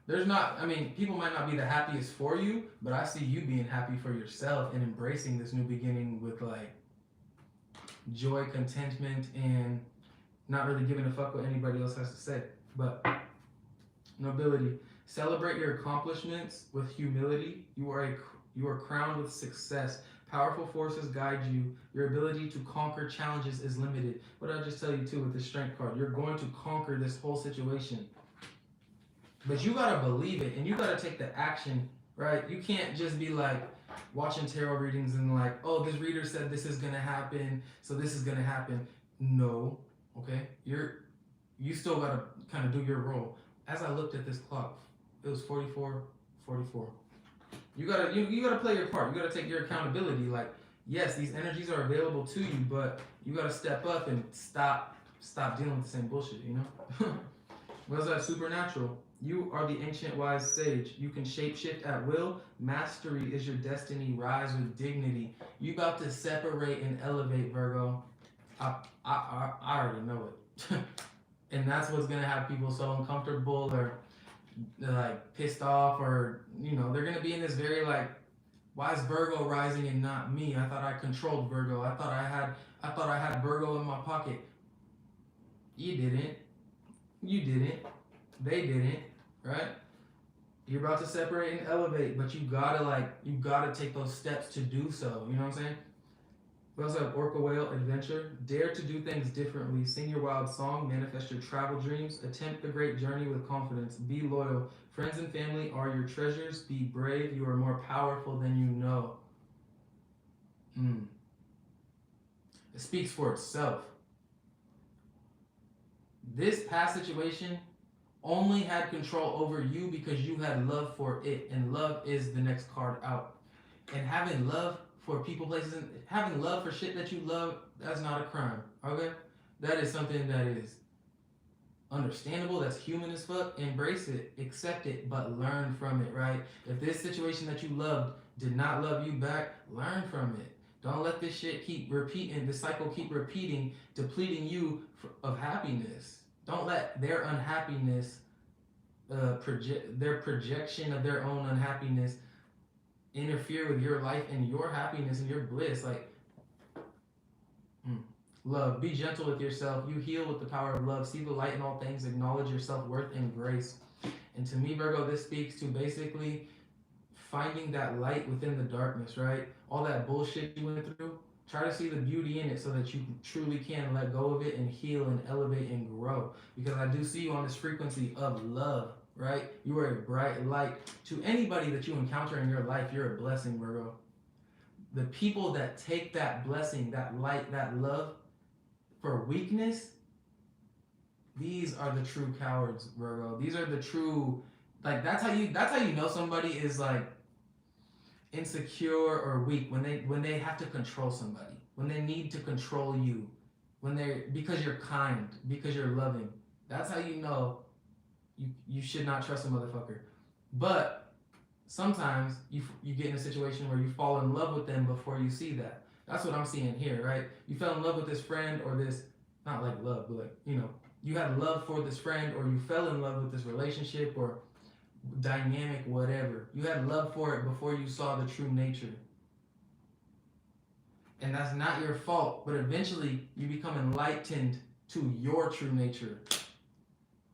There's not, I mean, people might not be the happiest for you, but I see you being happy for yourself and embracing this new beginning with, like, joy, contentment, and not really giving a fuck what anybody else has to say. But nobility, celebrate your accomplishments with humility. You are crowned with success. Powerful forces guide you. Your ability to conquer challenges is limited. What did I just tell you too with the strength card? You're going to conquer this whole situation. But you gotta believe it, and you gotta take the action, right? You can't just be like watching tarot readings and like, oh, this reader said this is gonna happen, so this is gonna happen. No, okay? You still gotta kind of do your role. As I looked at this clock, it was 44:44. You gotta play your part. You gotta take your accountability. Like, yes, these energies are available to you, but you gotta step up and stop dealing with the same bullshit. You know? What is that? Supernatural. You are the ancient wise sage. You can shapeshift at will. Mastery is your destiny. Rise with dignity. You about to separate and elevate, Virgo. I already know it. And that's what's gonna have people so uncomfortable or like pissed off, or they're gonna be in this very like, why is Virgo rising and not me? I thought I controlled Virgo. I thought I had Virgo in my pocket. You didn't. You didn't. They didn't. Right? You're about to separate and elevate, but you gotta take those steps to do so. You know what I'm saying? We also have Orca Whale Adventure. Dare to do things differently. Sing your wild song. Manifest your travel dreams. Attempt the great journey with confidence. Be loyal. Friends and family are your treasures. Be brave. You are more powerful than you know. Mm. It speaks for itself. This past situation only had control over you because you had love for it, and love is the next card out. And having love for people, places, and having love for shit that you love, that's not a crime. Okay, that is something that is understandable. That's human as fuck. Embrace it, accept it, but learn from it. Right? If this situation that you loved did not love you back, learn from it. Don't let this shit keep repeating. The cycle keep repeating, depleting you of happiness. Don't let their unhappiness, their projection of their own unhappiness, interfere with your life and your happiness and your bliss. Like, love. Be gentle with yourself. You heal with the power of love. See the light in all things. Acknowledge your self worth and grace. And to me, Virgo, this speaks to basically finding that light within the darkness, right? All that bullshit you went through. Try to see the beauty in it so that you truly can let go of it and heal and elevate and grow. Because I do see you on this frequency of love, right? You are a bright light. To anybody that you encounter in your life, you're a blessing, Virgo. The people that take that blessing, that light, that love for weakness, these are the true cowards, Virgo. These are the true, like, that's how you know somebody is like insecure or weak, when they have to control somebody, when they need to control you, when they because you're kind, because you're loving. That's how you know you should not trust a motherfucker. But sometimes you get in a situation where you fall in love with them before you see that. That's what I'm seeing here, right? You fell in love with this friend, or this, not like love, but like, you had love for this friend, or you fell in love with this relationship or dynamic, whatever. You had love for it before you saw the true nature. And that's not your fault, but eventually you become enlightened to your true nature.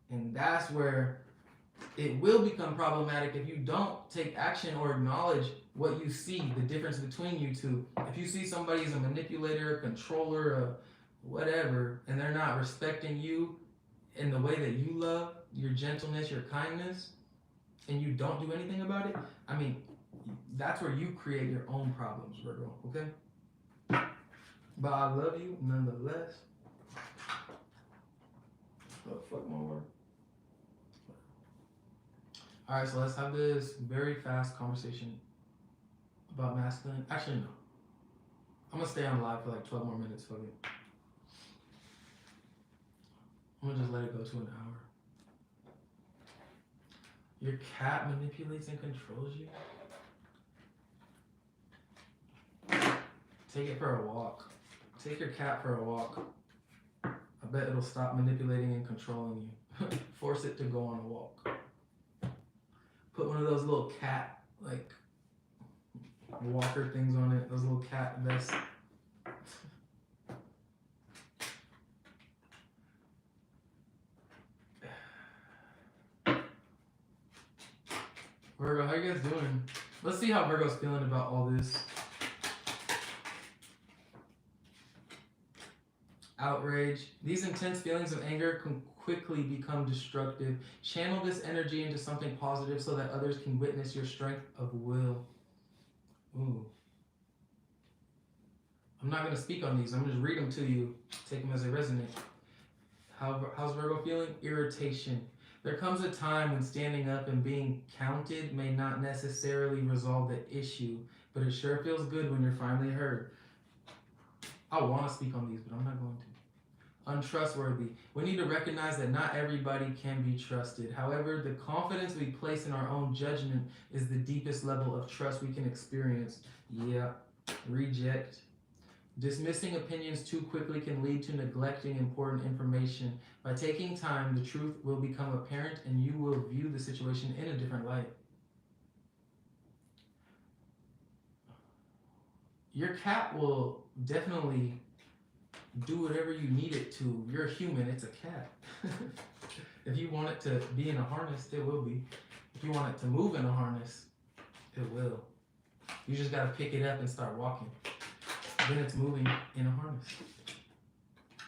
And that's where it will become problematic if you don't take action or acknowledge what you see, the difference between you two. If you see somebody as a manipulator, a controller, a whatever, and they're not respecting you in the way that you love, your gentleness, your kindness, and you don't do anything about it, I mean, that's where you create your own problems, Virgo, okay? But I love you nonetheless. Oh, fuck my word. Alright, so let's have this very fast conversation about masculine. Actually, no. I'm gonna stay on live for like 12 more minutes, fuck it. I'm gonna just let it go to an hour. Your cat manipulates and controls you? Take it for a walk. Take your cat for a walk. I bet it'll stop manipulating and controlling you. Force it to go on a walk. Put one of those little cat, like, walker things on it. Those little cat vests. Virgo, how you guys doing? Let's see how Virgo's feeling about all this. Outrage. These intense feelings of anger can quickly become destructive. Channel this energy into something positive so that others can witness your strength of will. Ooh. I'm not going to speak on these. I'm going to just read them to you. Take them as they resonate. How's Virgo feeling? Irritation. There comes a time when standing up and being counted may not necessarily resolve the issue, but it sure feels good when you're finally heard. I want to speak on these, but I'm not going to. untrustworthy. We need to recognize that not everybody can be trusted. However, the confidence we place in our own judgment is the deepest level of trust we can experience. Yeah, reject. Dismissing opinions too quickly can lead to neglecting important information. By taking time, the truth will become apparent and you will view the situation in a different light. Your cat will definitely do whatever you need it to. You're a human, it's a cat. If you want it to be in a harness, it will be. If you want it to move in a harness, it will. You just gotta pick it up and start walking. Then it's moving in a harness.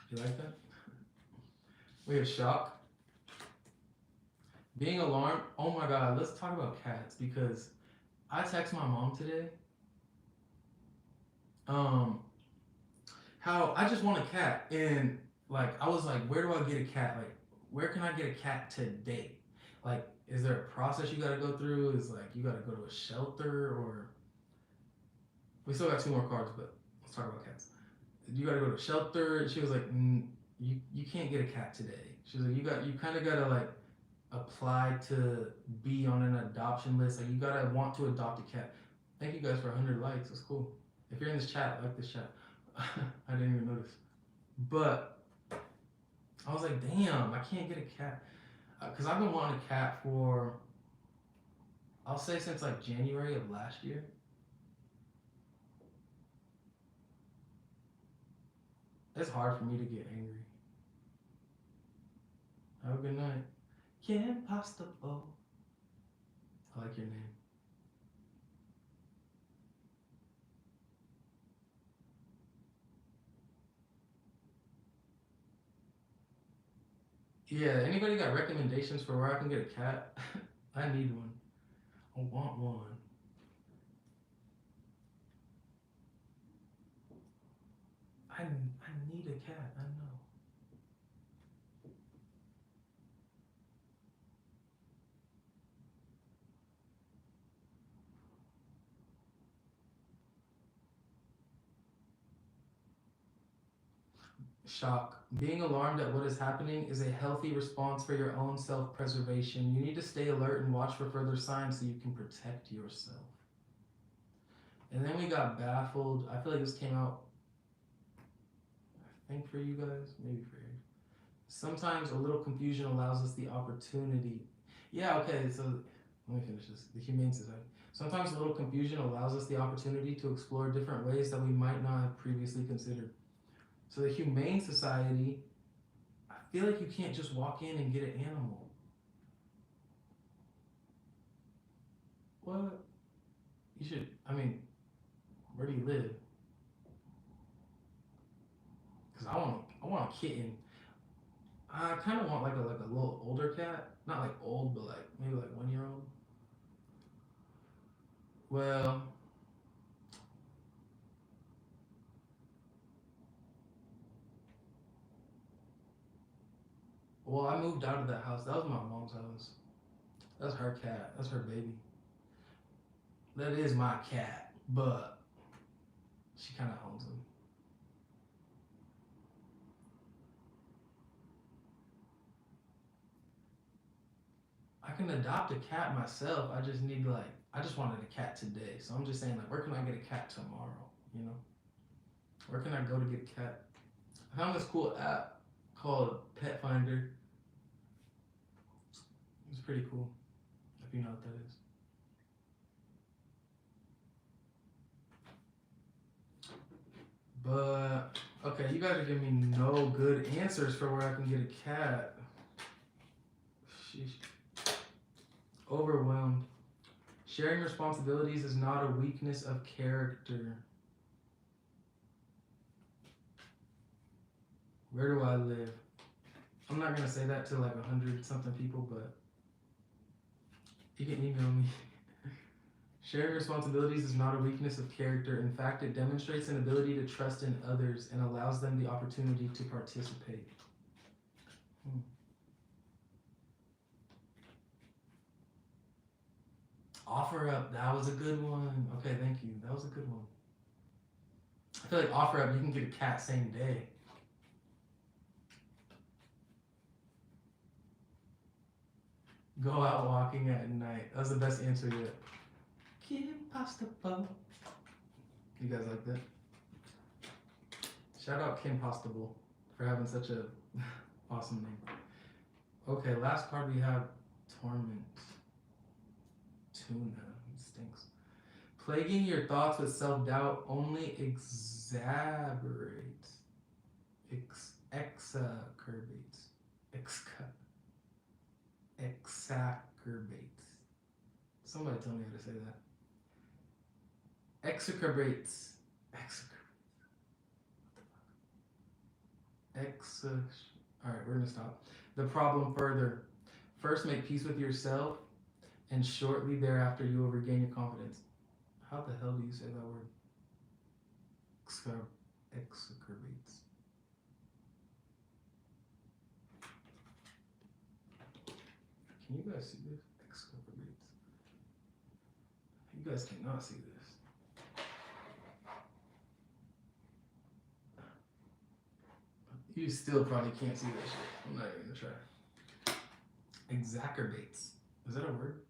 You like that? We have shock. Being alarmed. Oh my god, let's talk about cats because I text my mom today. How I just want a cat and like I was like, where do I get a cat? Like, where can I get a cat today? Like, is there a process you gotta go through? Is like you gotta go to a shelter or we still got two more cards, but let's talk about cats. You gotta go to a shelter. And she was like, you can't get a cat today. She was like, you kind of gotta like apply to be on an adoption list. Like you gotta want to adopt a cat. Thank you guys for 100 likes. That's cool. If you're in this chat, like this chat. I didn't even notice. But I was like, damn, I can't get a cat. Because I've been wanting a cat for, I'll say since like January of last year. It's hard for me to get angry. Have a good night. Kim Possible. I like your name. Yeah, anybody got recommendations for where I can get a cat? I need one. I want one. I need a cat. I know. Shock. Being alarmed at what is happening is a healthy response for your own self preservation. You need to stay alert and watch for further signs so you can protect yourself. And then we got baffled. I feel like this came out, I think, for you guys, maybe for you. Sometimes a little confusion allows us the opportunity. Yeah, okay, so let me finish this. The Humane Society. Sometimes a little confusion allows us the opportunity to explore different ways that we might not have previously considered. So the Humane Society, I feel like you can't just walk in and get an animal. What? You should. I mean, where do you live? Because I want a kitten. I kind of want like a little older cat, not like old, but like maybe like 1 year old. Well, I moved out of that house. That was my mom's house. That's her cat. That's her baby. That is my cat, but she kind of owns him. I can adopt a cat myself. I just need like I just wanted a cat today, so I'm just saying like where can I get a cat tomorrow? You know, where can I go to get a cat? I found this cool app called Pet Finder. It's pretty cool if you know what that is. But okay, you guys are giving me no good answers for where I can get a cat. Sheesh. Overwhelmed. Sharing responsibilities is not a weakness of character. Where do I live? I'm not gonna say that to like 100 something people, but you can email me. Sharing responsibilities is not a weakness of character. In fact, it demonstrates an ability to trust in others and allows them the opportunity to participate. Hmm. Offer up. That was a good one. Okay, thank you. That was a good one. I feel like offer up, you can get a cat same day. Go out walking at night. That's the best answer yet. Kim Possible. You guys like that? Shout out Kim Possible for having such a awesome name. Okay, last card we have Torment. Tuna. He stinks. Plaguing your thoughts with self-doubt only exacerbates. Exacerbates. Exacerbates. Somebody tell me how to say that. Exacerbates. Alright, we're gonna stop. The problem further. First, make peace with yourself, and shortly thereafter, you will regain your confidence. How the hell do you say that word? Exacerbates. Can you guys see this? Exacerbates. You guys cannot see this. You still probably can't see that shit. I'm not even gonna try. Exacerbates. Is that a word?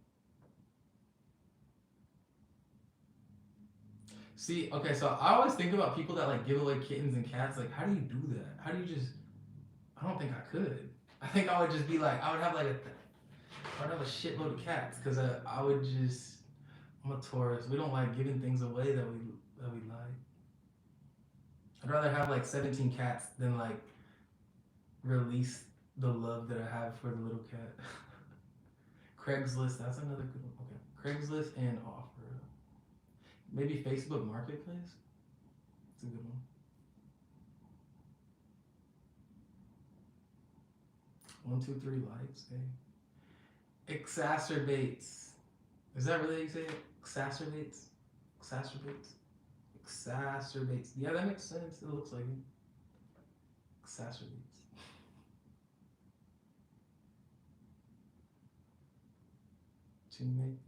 See, okay, so I always think about people that like give away kittens and cats. Like, how do you do that? How do you just? I don't think I could. I think I would just be like, I would have a shitload of cats because I would just. I'm a Taurus. We don't like giving things away that we like. I'd rather have like 17 cats than like release the love that I have for the little cat. Craigslist, that's another good one. Okay, Craigslist and offer. Maybe Facebook Marketplace. It's a good one. 1, 2, 3 likes. Hey. Exacerbates. Is that really how you say it? Exacerbates. Exacerbates. Exacerbates. Yeah, that makes sense. It looks like it. Exacerbates. To make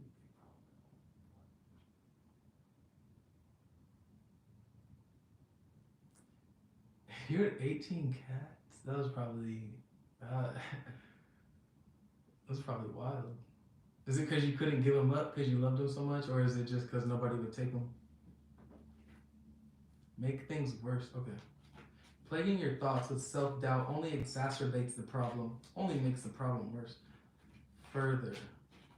you had 18 cats. That was probably that was probably wild. Is it because you couldn't give them up because you loved them so much, or is it just because nobody would take them? Make things worse. Okay. Plaguing your thoughts with self-doubt only exacerbates the problem. Only makes the problem worse. Further.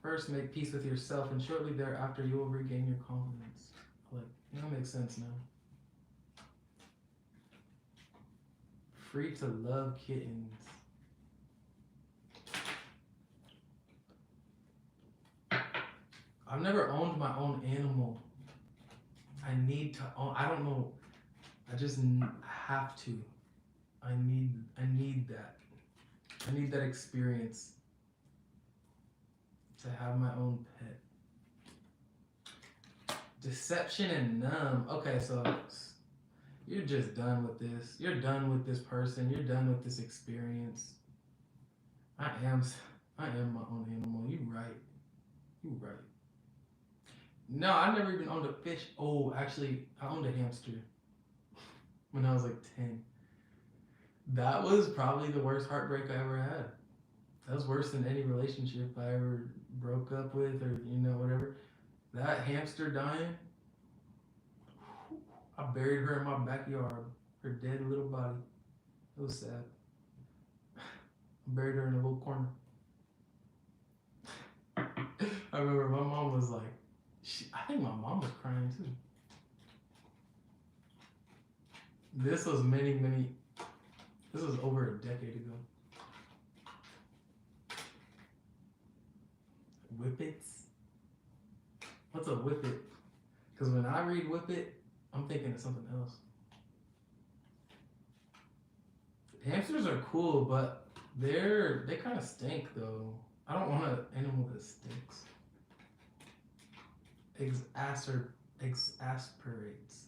First, make peace with yourself, and shortly thereafter, you will regain your confidence. Like, that makes sense now. Free to love kittens. I've never owned my own animal. I need to own. I don't know. I just have to. I need that. I need that experience to have my own pet. Deception and numb. Okay, so you're just done with this. You're done with this person. You're done with this experience. I am my own animal. You right. You right. No, I never even owned a fish. Oh, actually, I owned a hamster when I was like 10. That was probably the worst heartbreak I ever had. That was worse than any relationship I ever broke up with or, whatever. That hamster dying, I buried her in my backyard. Her dead little body. It was sad. I buried her in a little corner. I remember my mom was like, I think my mom was crying too. This was this was over a decade ago. Whippets? What's a whippet? Because when I read whippet, I'm thinking of something else. Hamsters are cool, but they kind of stink though. I don't want an animal that stinks. Exasperates.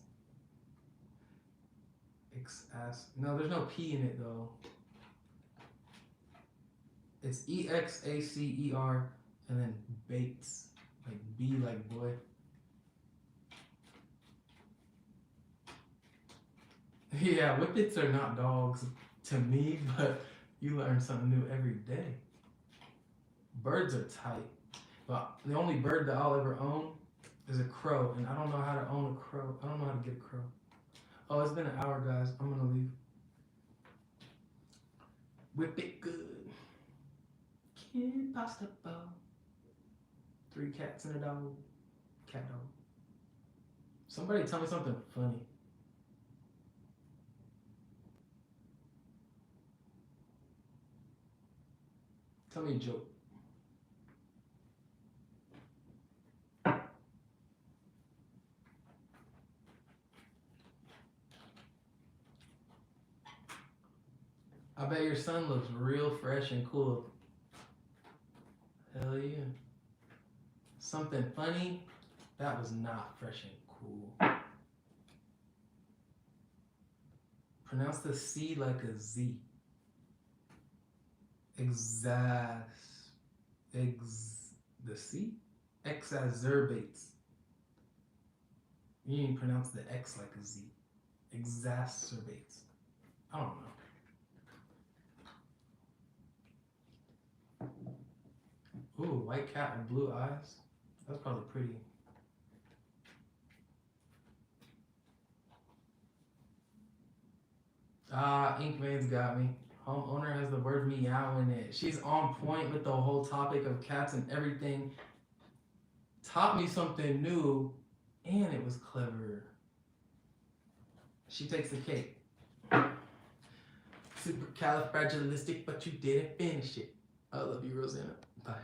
No, there's no P in it though. It's EXACER and then baits. Like B like boy. Yeah, whippets are not dogs to me, but you learn something new every day. Birds are tight. But the only bird that I'll ever own is a crow, and I don't know how to own a crow. I don't know how to get a crow. Oh, it's been an hour, guys. I'm gonna leave. Whip it good. Kid pasta bowl. 3 cats and a dog. Cat dog. Somebody tell me something funny. Tell me a joke. I bet your son looks real fresh and cool. Hell yeah. Something funny? That was not fresh and cool. Pronounce the C like a Z. The C? Exacerbates. You didn't pronounce the X like a Z. Exacerbates. I don't know. Ooh, white cat with blue eyes. That's probably pretty. Inkman's got me. Homeowner has the word meow in it. She's on point with the whole topic of cats and everything. Taught me something new, and it was clever. She takes the cake. Supercalifragilistic, but you didn't finish it. I love you, Rosanna. Bye.